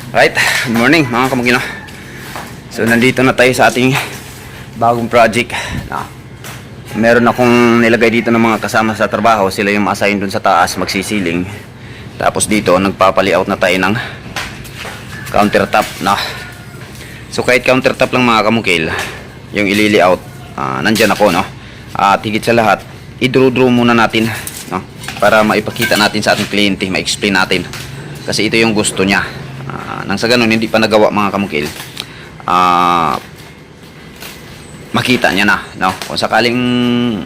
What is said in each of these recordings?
Right, good morning mga kamugino. So nandito na tayo sa ating bagong project. Meron akong nilagay dito ng mga kasama sa trabaho. Sila yung assign dun sa taas magsisiling. Tapos dito nagpapali-out na tayo ng countertop na. So kahit countertop lang mga kamukil, yung ilili-out, nandyan ako, no. At higit sa lahat, i-draw muna natin, no, para maipakita natin sa ating kliyente, ma-explain natin. Kasi ito yung gusto niya. Nang sa ganun hindi pa nagawa mga kamukil, makita niya na, no? Kung sakaling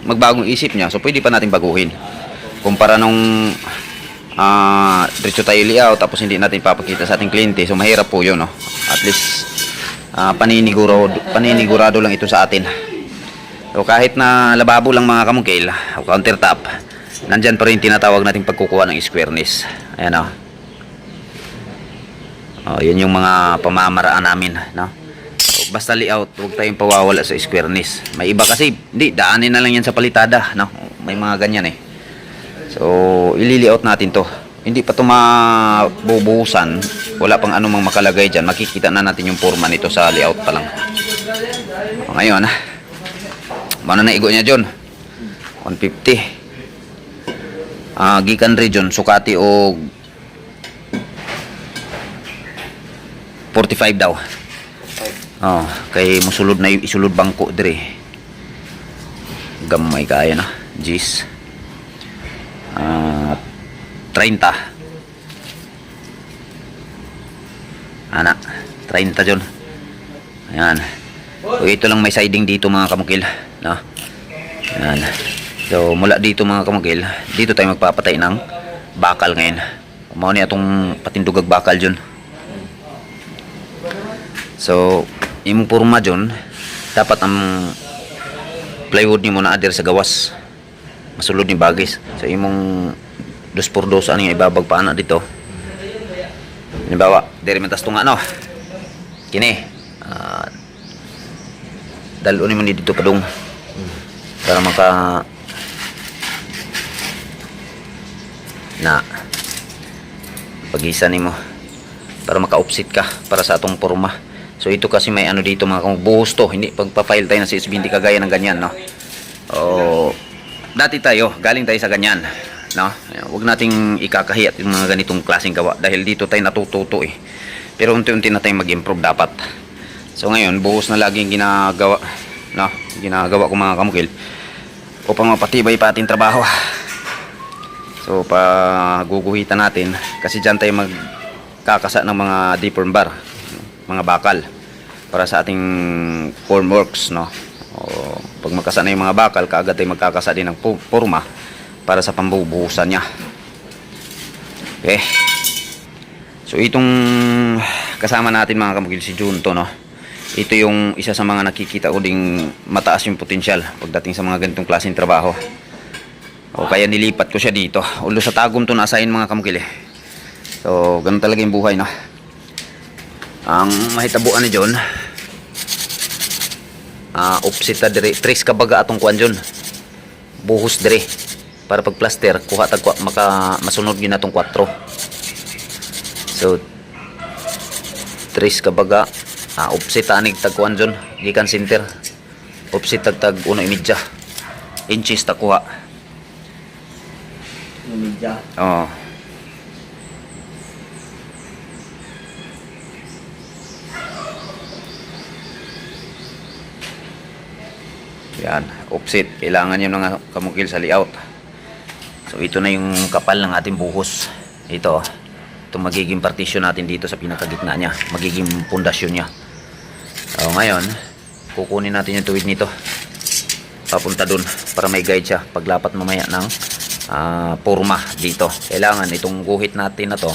magbagong isip niya, so pwede pa natin baguhin kumpara nung diretso tayo layout tapos hindi natin papakita sa ating kliyente. So mahirap po yun, no? At least paninigurado lang ito sa atin. So kahit na lababo lang mga kamukil o countertop, nandyan pa rin tinatawag nating pagkukuha ng squareness. Ayan, no? Yun yung mga pamamaraan namin, no? So, basta layout, huwag tayong pawawala sa squareness. May iba kasi, hindi, daanin na lang yan sa palitada, no? May mga ganyan eh. So, ili-layout natin to. Hindi pa ito mabubuhusan. Wala pang anumang makalagay dyan. Makikita na natin yung forma nito sa layout pa lang. Ngayon, ano na igo niya dyan? 150. Gikan region, sukati o 45 daw. Kay musulod na yung isulod bangko dire. Gamay kaya na. Gis. 30. Ana, 30 dyan. Ayan. So, ito lang may siding dito mga kamukil, no? Ayan. So, mula dito mga kamukil, dito tayo magpapatay ng bakal ngayon. Mao ni atong patindugag bakal dyan. So, imong porma dyan, dapat ang plywood ni mo na adir sa gawas. Masulod ni bagis. So, imong 2x2 ano yung ibabag pa na dito. Halimbawa, diri man tas tunga, no? Kini. Dalon mo ni dito padung. Para maka pag-isa ni mo. Para maka-offset ka para sa atong porma. So ito kasi may ano dito mga buhos to, hindi pagpa-file tayo ng CS20 kagaya ng ganyan, no? Dati tayo, galing tayo sa ganyan, no? Huwag nating ikakahiya yung mga ganitong klaseng gawa dahil dito tayo natututo eh. Pero unti-unti na tayong mag-improve dapat. So ngayon, buhos na laging ginagawa, no? Ginagawa ko mga kamukil upang mapatibay pa ating trabaho. So paguguhitan natin kasi dyan tayo magkakasa ng mga deform bar, mga bakal para sa ating formworks, no? Pag magkasa na yung mga bakal, kaagad ay magkakasa din ng forma para sa pambubuhusan niya. Okay, so itong kasama natin mga kamukil si Junto, no? Ito yung isa sa mga nakikita ko ding mataas yung potensyal pagdating sa mga ganitong klaseng trabaho. Kaya nilipat ko siya dito. Ulo sa Tagum to na-assign mga kamukil eh. So ganun talaga yung buhay, no? Ang mahitabuan ni John, offset ta dire, trace ka baga atong kuan John, buhos dire para pag plaster kuha tag maka masunod gyud natong 4. So trace ka baga, offset anig tag kuan John, gikan center offset tag 1.5 inches ta kuha. 1.5. Yan, offset. Kailangan yun ng kamukil sa layout. So ito na yung kapal ng ating buhos. Ito magiging partition natin dito sa pinakagitna niya. Magiging pundasyon niya. So ngayon, kukunin natin yung tuwid nito. Papunta dun para may guide siya paglapat mamaya ng porma dito. Kailangan itong guhit natin na to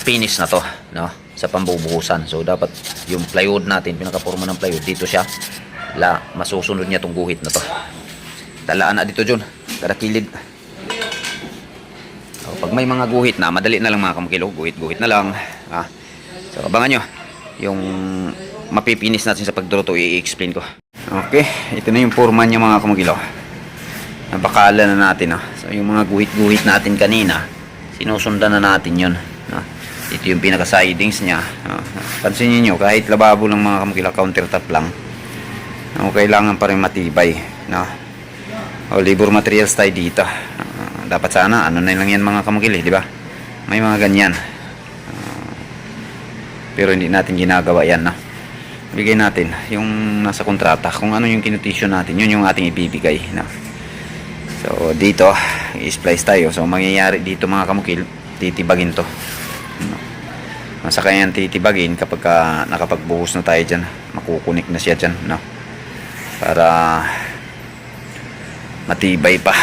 finish na to, no? Sa pambubuhusan. So dapat yung plywood natin, pinakaporma ng plywood, dito siya masusunod niya tong guhit na to. Talaan na dito John, kada kilid. Pag may mga guhit na, madali na lang mga kamukilo, guhit na lang. So abangan nyo yung mapipinis natin sa pagduro, i-explain ko. Okay, ito na yung forma niya mga kamukilo. Nabakala na natin. So yung mga guhit natin kanina, sinusundan na natin yun. Ito Ito yung pinaka sidings niya. Pansin niyo kahit lababo lang mga kamukil, countertop lang, kailangan pa rin matibay, no? Labor materials tayo dito. Dapat sana ano na lang yan mga kamukil, di ba? May mga ganyan. Pero hindi natin ginagawa yan, no? Bigay natin yung nasa kontrata, kung ano yung kinutisyon natin, yun yung ating ibibigay, no? So dito i-splice tayo. So mangyayari dito mga kamukil, titibagin to, no? Masaka yan titibagin kapag nakapagbuhos na tayo dyan, makukunik na siya dyan, no? Para matibay pa.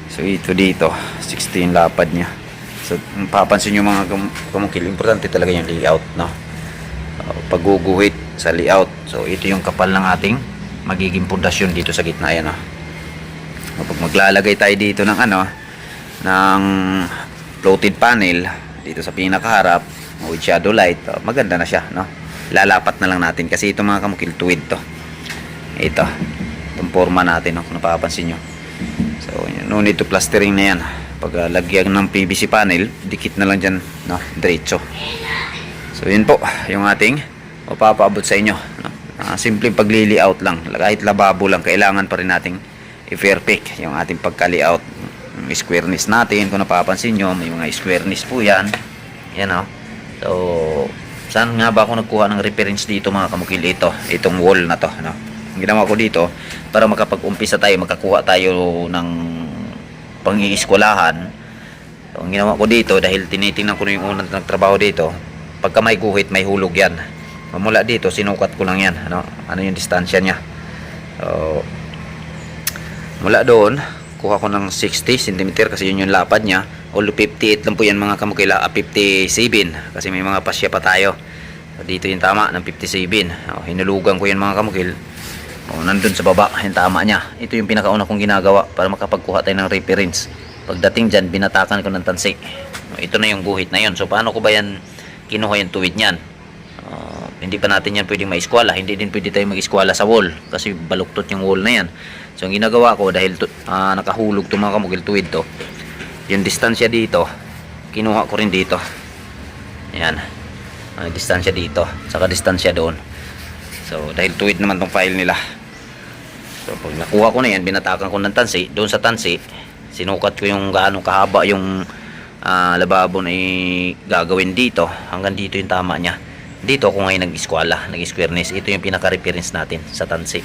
So ito dito 16 lapad nya. So papansin nyo mga kamukil, importante talaga yung layout, no? Pagguguhit sa layout. So ito yung kapal ng ating magiging pundasyon dito sa gitna, yan, no? Kapag maglalagay tayo dito ng ng floated panel dito sa pinakaharap with shadow light, maganda na siya, no? Lalapat na lang natin kasi ito mga kamukil, tuwid to. Itong forma natin, no? Kung napapansin nyo. So no need to plastering na yan. Pag lagyan ng PVC panel, dikit na lang dyan, no? Diretso. So yun po yung ating mapapaabot sa inyo, no? Simple pagli-layout lang, kahit lababo lang, kailangan pa rin nating i-perfect yung ating pagka-layout. Yung squareness natin, kung napapansin nyo, may mga squareness po yan, yan, no? So saan nga ba ako nagkuha ng reference dito mga kamukil? Itong wall na to, no? Ang ginawa ko dito, para makapag-umpisa tayo, makakuha tayo ng pang-iiskulahan. So ang ginawa ko dito, dahil tinitingnan ko na yung unang nagtrabaho dito, pagka may guhit, may hulog yan. Mula dito, sinukat ko lang yan, ano yung distansya nya. So mula doon, kuha ko ng 60 cm kasi yun yung lapad nya. Although 58 lang po yan mga kamukila, 57 kasi may mga pasya pa tayo. So dito yung tama ng 57. Hinulugan ko yan mga kamukil. Nandun sa baba yung tama nya. Ito yung pinakauna kong ginagawa para makapagkuha tayo ng reference. Pagdating dyan, binatakan ko ng tansi. Ito na yung guhit na yun. So paano ko ba yan kinuha yung tuwid nyan? Hindi pa natin yan pwedeng maiskwala. Hindi din pwede tayo mag-iskwala sa wall kasi baluktot yung wall na yan. So ang ginagawa ko, dahil nakahulog itong mga kamukil, tuwid to, yung distansya dito kinuha ko rin dito. Yan, distansya dito saka distansya doon. So dahil tuwid naman tong file nila, so pag nakuha ko na yan, binatakan ko ng tansi. Doon sa tansi, sinukat ko yung gaano kahaba yung lababo na gagawin dito. Hanggang dito yung tama nya. Dito ako ngayon nag-squala, nag-squareness. Ito yung pinaka-reference natin sa tansi.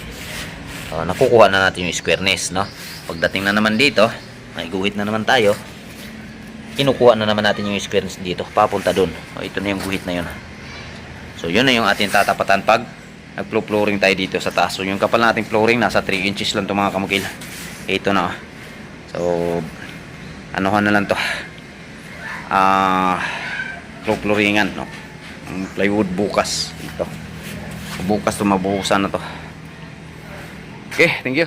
Nakukuha na natin yung squareness, no? Pagdating na naman dito, may guhit na naman tayo. Kinukuha na naman natin yung squareness dito, papunta dun. Ito na yung guhit na yun. So yun na yung ating tatapatan pag nag-flooring tayo dito sa taas. So yung kapal nating flooring nasa 3 inches lang to mga kamukil. Ito na. So anuhan na lang to, flooringan, no? Plywood bukas ito. Bukas to mabuhusan na to. Okay, thank you.